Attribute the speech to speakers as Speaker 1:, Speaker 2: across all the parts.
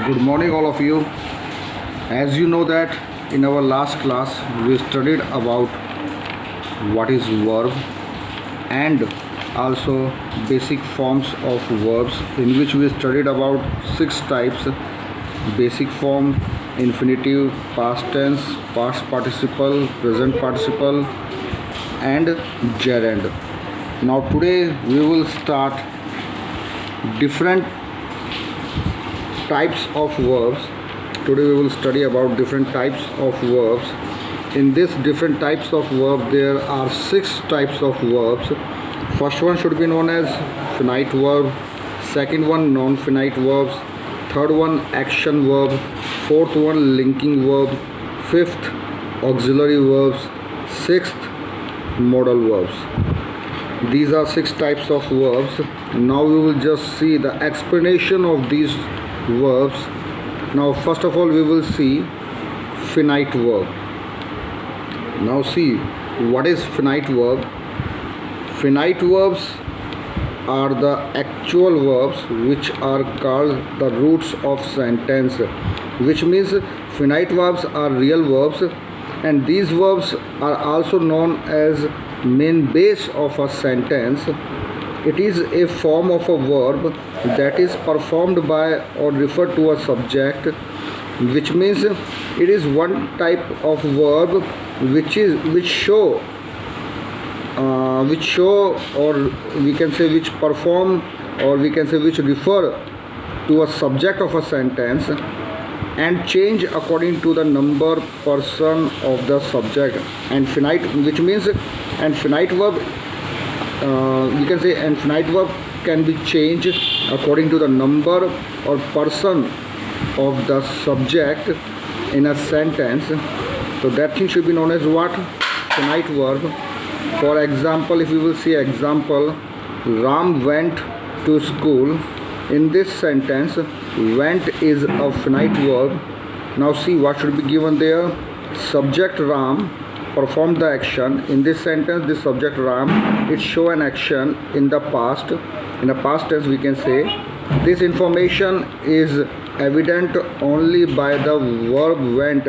Speaker 1: Good morning all of you. As you know that in our last class we studied about what is verb and also basic forms of verbs, in which we studied about 6 types: basic form, infinitive, past tense, past participle, present participle and gerund. Now today we will start different types of verbs. Today we will study about different types of verbs. In this different types of verb there are 6 types of verbs. First one should be known as finite verb, second one non-finite verbs, third one action verb, fourth one linking verb, fifth auxiliary verbs, sixth modal verbs. These are 6 types of verbs. Now we will just see the explanation of these verbs. Now first of all we will see finite verb. Now see what is finite verb. Finite verbs are the actual verbs which are called the roots of sentence, which means finite verbs are real verbs, and these verbs are also known as main base of a sentence. It is a form of a verb that is performed by or referred to a subject, which means it is one type of verb which show or we can say which perform, or we can say which refer to a subject of a sentence and change according to the number, person of the subject. And finite, which means and finite verb we can say and finite verb can be changed according to the number or person of the subject in a sentence. So that thing should be known as what? Finite verb. For example, if you will see example, Ram went to school. In this sentence, went is a finite verb. Now see what should be given there. Subject Ram performed the action. In this sentence, this subject Ram, it show an action in the past. In a past tense we can say this information is evident only by the verb went,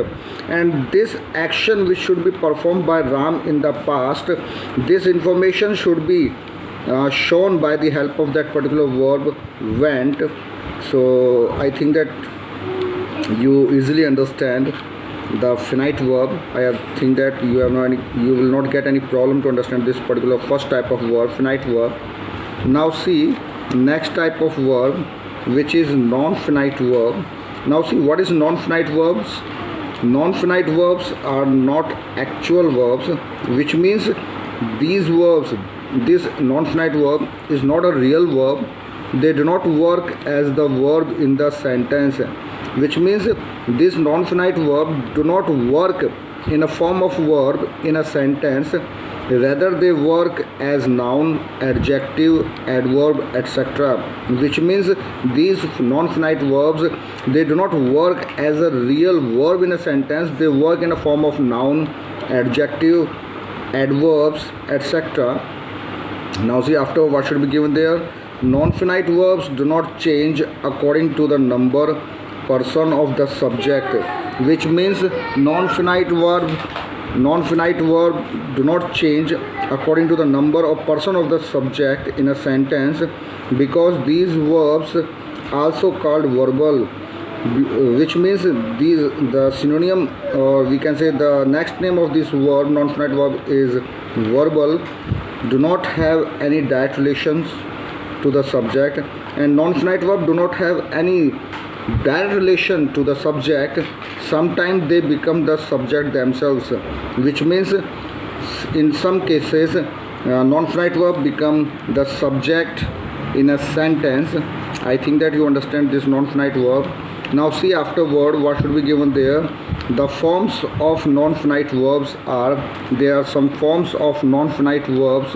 Speaker 1: and this action which should be performed by Ram in the past, this information should be shown by the help of that particular verb went. So I think that you easily understand the finite verb. I think that you will not get any problem to understand this particular first type of verb, finite verb. Now see next type of verb, which is non-finite verb. Now see what is non-finite verbs. Non-finite verbs are not actual verbs, which means these verbs, this non-finite verb is not a real verb. They do not work as the verb in the sentence, which means this non-finite verb do not work in a form of verb in a sentence. Rather they work as noun, adjective, adverb, etc., which means these non-finite verbs, they do not work as a real verb in a sentence. They work in a form of noun, adjective, adverbs, etc. Now see after what should be given there. Non-finite verbs do not change according to the number, person of the subject, which means non-finite verb do not change according to the number or person of the subject in a sentence, because these verbs also called verbal, which means the synonym, or we can say the next name of this verb, non-finite verb, is verbal, do not have any direct relations to the subject, and non-finite verb do not have any direct relation to the subject. Sometimes they become the subject themselves, which means in some cases non-finite verb become the subject in a sentence. I think that you understand this non-finite verb. Now see afterward what should be given there. The forms of non-finite verbs are, there are some forms of non-finite verbs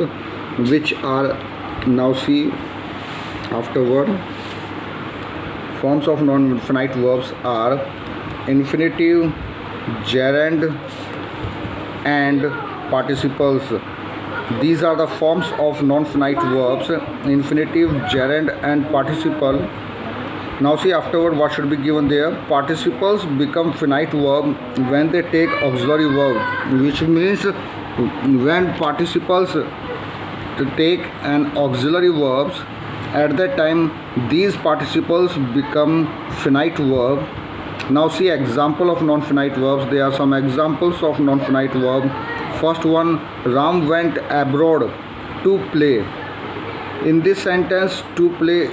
Speaker 1: which are, now see afterward, forms of non-finite verbs are infinitive, gerund and participles. These are the forms of non-finite verbs: infinitive, gerund and participle. Now see afterward what should be given there. Participles become finite verb when they take auxiliary verb, which means when participles take an auxiliary verbs, at that time these participles become finite verb. Now see example of non-finite verbs. There are some examples of non-finite verb. First one, Ram went abroad to play. In this sentence, to play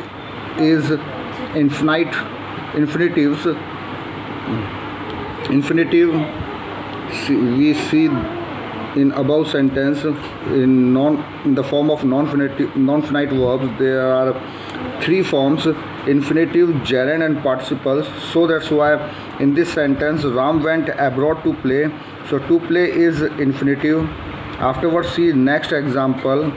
Speaker 1: is infinitives. Infinitive we see in above sentence in the form of non-finite verbs. There are three forms: infinitive, gerund and participles. So that's why in this sentence Ram went abroad to play. So to play is infinitive. Afterwards see next example.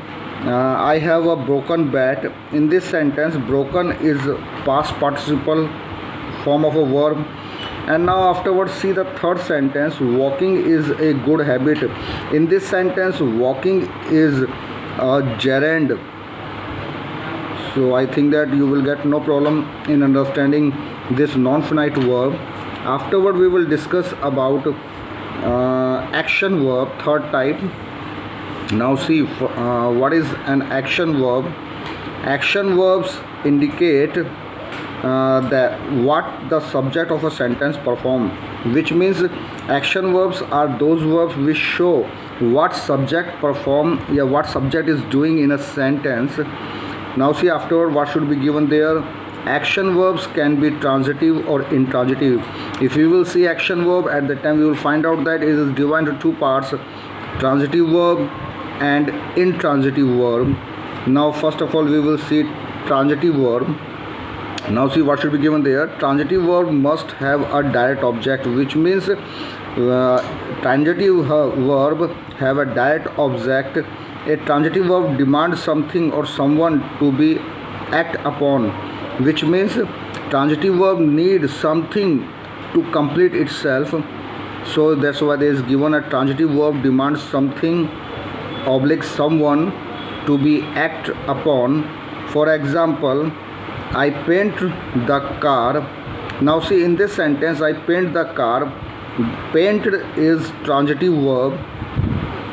Speaker 1: I have a broken bat. In this sentence broken is past participle form of a verb. And now afterwards see the third sentence, walking is a good habit. In this sentence walking is a gerund. So I think that you will get no problem in understanding this non-finite verb. Afterward we will discuss about action verb, third type. Now see what is an action verb. Action verbs indicate that what the subject of a sentence perform, which means action verbs are those verbs which show what subject perform, what subject is doing in a sentence. Now see afterward what should be given there. Action verbs can be transitive or intransitive. If you will see action verb, at the time you will find out that it is divided into two parts, transitive verb and intransitive verb. Now first of all we will see transitive verb. Now see what should be given there. Transitive verb must have a direct object, which means transitive verb have a direct object. A transitive verb demands something or someone to be act upon, which means transitive verb needs something to complete itself. So that's why there is given a transitive verb demands something oblique someone to be act upon. For example, I paint the car. Now see in this sentence, I paint the car. Paint is transitive verb.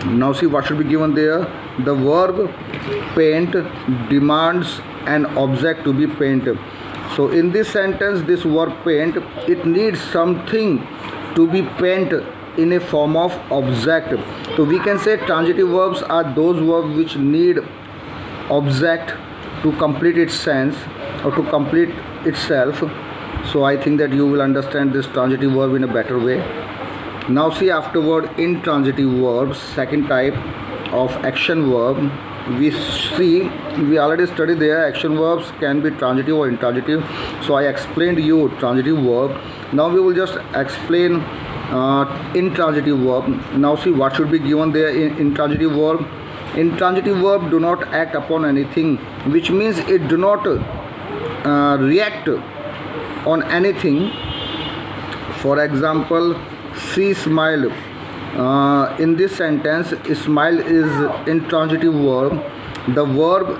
Speaker 1: Now see what should be given there. The verb paint demands an object to be painted. So in this sentence, this verb paint, it needs something to be painted in a form of object. So we can say transitive verbs are those verbs which need object to complete its sense or to complete itself. So I think that you will understand this transitive verb in a better way. Now see afterward intransitive verbs, second type of action verb. We already studied there action verbs can be transitive or intransitive. So I explained you transitive verb. Now we will just explain intransitive verb. Now see what should be given there in intransitive verb. Intransitive verb do not act upon anything, which means it do not react on anything. For example, she smiled. In this sentence, smile is intransitive verb. The verb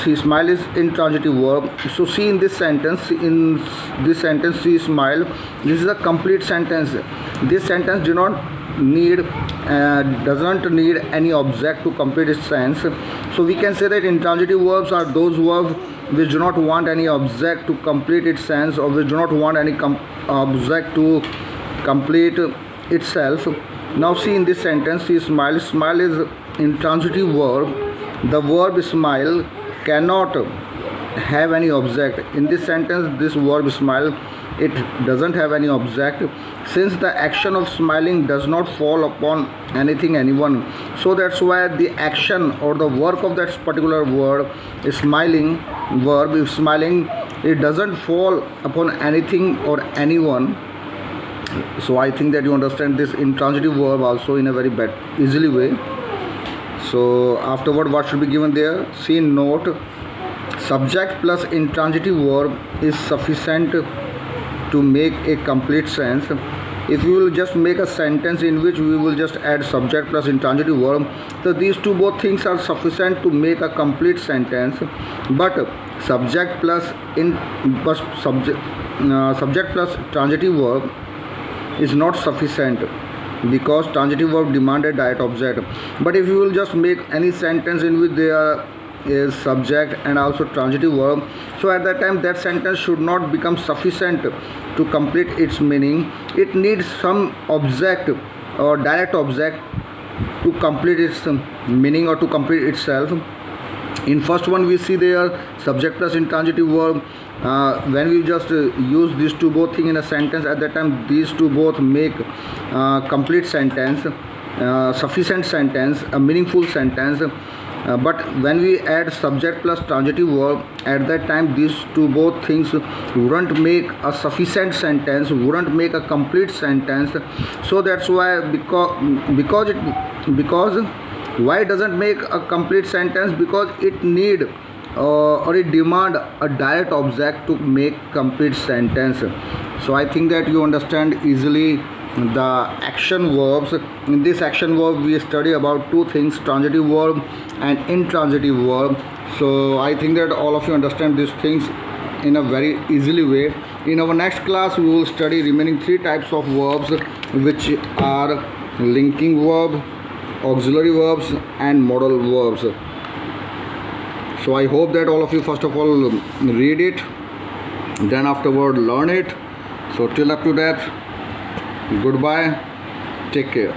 Speaker 1: she smile is intransitive verb. So see in this sentence, she smile. This is a complete sentence. This sentence doesn't need any object to complete its sense. So we can say that intransitive verbs are those verbs which do not want any object to complete its sense, or which do not want any object to complete itself. Now see in this sentence, she smiled. Smile is intransitive verb. The verb smile cannot have any object. In this sentence, this verb smile, it doesn't have any object, since the action of smiling does not fall upon anything, anyone. So that's why the action or the work of that particular verb is smiling. Verb is smiling, it doesn't fall upon anything or anyone. So I think that you understand this intransitive verb also in a very easily way. So afterward, what should be given there? See note, subject plus intransitive verb is sufficient to make a complete sense. If we will just make a sentence in which we will just add subject plus intransitive verb, so these both things are sufficient to make a complete sentence. But subject plus subject plus transitive verb is not sufficient, because transitive verb demand a direct object. But if you will just make any sentence in which there is subject and also transitive verb, so at that time that sentence should not become sufficient to complete its meaning. It needs some object or direct object to complete its meaning or to complete itself. In first one we see there subject plus intransitive verb. When we just use these two both thing in a sentence, at that time these two both make complete sentence, sufficient sentence, a meaningful sentence. But when we add subject plus transitive verb, at that time these two both things wouldn't make a sufficient sentence, wouldn't make a complete sentence. So that's why, because why doesn't make a complete sentence? Because it need or it demand a direct object to make complete sentence. So I think that you understand easily the action verbs. In this action verb we study about two things, transitive verb and intransitive verb. So I think that all of you understand these things in a very easily way. In our next class we will study remaining three types of verbs, which are linking verb, auxiliary verbs and modal verbs. So I hope that all of you first of all read it, then afterward learn it. So till up to that, goodbye, take care.